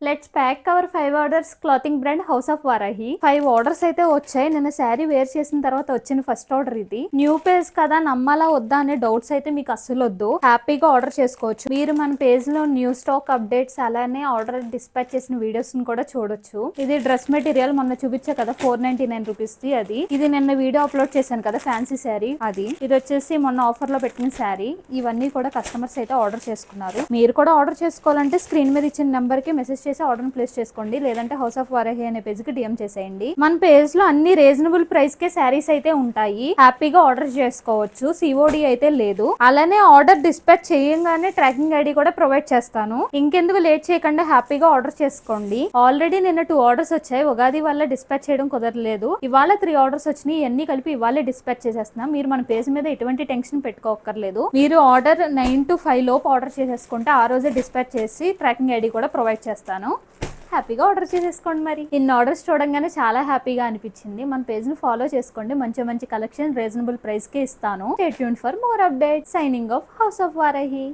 Let's pack our 5 orders clothing brand house of Varahi. 5 orders అయితే వచ్చాయి. నిన్న శారీ వేర్ చేసిన తర్వాత వచ్చిన ఫస్ట్ ఆర్డర్ ఇది. న్యూ పేజ్ కదా, నమ్మాలా వద్దా అనే డౌట్స్ అయితే మీకు అస్సలు వద్దు. హ్యాపీగా ఆర్డర్ చేసుకోవచ్చు. మీరు మన పేజ్ లో న్యూ స్టాక్ అప్డేట్స్ అలానే ఆర్డర్ డిస్పాచ్ చేసిన వీడియోస్ కూడా చూడొచ్చు. ఇది డ్రెస్ మెటీరియల్ మొన్న చూపించా కదా 499 రూపీస్ ది. అది ఇది నిన్న వీడియో అప్లోడ్ చేశాను కదా ఫ్యాన్సీ శారీ. అది ఇది వచ్చేసి మొన్న ఆఫర్ లో పెట్టిన శారీ. ఇవన్నీ కూడా కస్టమర్స్ అయితే ఆర్డర్ చేసుకున్నారు. మీరు కూడా ఆర్డర్ చేసుకోవాలంటే స్క్రీన్ మీద ఇచ్చిన నెంబర్ కి మెసేజ్ చేసి ఆర్డర్ ప్లేస్ చేసుకోండి. లేదంటే హౌస్ ఆఫ్ వారాహి అనే పేజ్ కి డిఎం చేసేయండి. మన పేజ్ లో అన్ని రీజనబుల్ ప్రైస్ కే శారీస్ అయితే ఉంటాయి. హ్యాపీగా ఆర్డర్ చేసుకోవచ్చు. సిఓడి అయితే లేదు. అలానే ఆర్డర్ డిస్పాచ్ చేయంగానే ట్రాకింగ్ ఐడి కూడా ప్రొవైడ్ చేస్తాను. ఇంకెందుకు లేట్ చేయకుండా హ్యాపీగా ఆర్డర్ చేసుకోండి. ఆల్రెడీ నిన్న 2 ఆర్డర్స్ వచ్చాయి. ఉగాది వల్ల డిస్పాచ్ చేయడం కుదరలేదు. ఇవాళ 3 ఆర్డర్స్ వచ్చినాయి. ఇవన్నీ కలిపి ఇవాళ డిస్పాచ్ చేసేస్తున్నాం. మీరు మన పేజ్ మీద ఎటువంటి టెన్షన్ పెట్టుకోకర్లేదు. మీరు ఆర్డర్ 9 to 5 లోపు ఆర్డర్ చేసేసుకుంటే ఆ రోజే డిస్పాచ్ చేసి ట్రాకింగ్ ఐడి కూడా ప్రొవైడ్ చేస్తాను. హ్యాపీగా ఆర్డర్ చేసేసుకోండి. మరి ఇన్ని ఆర్డర్స్ చూడంగానే చాలా హ్యాపీగా అనిపించింది. మన పేజ్ ని ఫాలో చేసుకోండి. మంచి మంచి కలెక్షన్ రీజనబుల్ ప్రైస్ కే ఇస్తాను. Stay tuned for more updates. Signing off house of Varahi.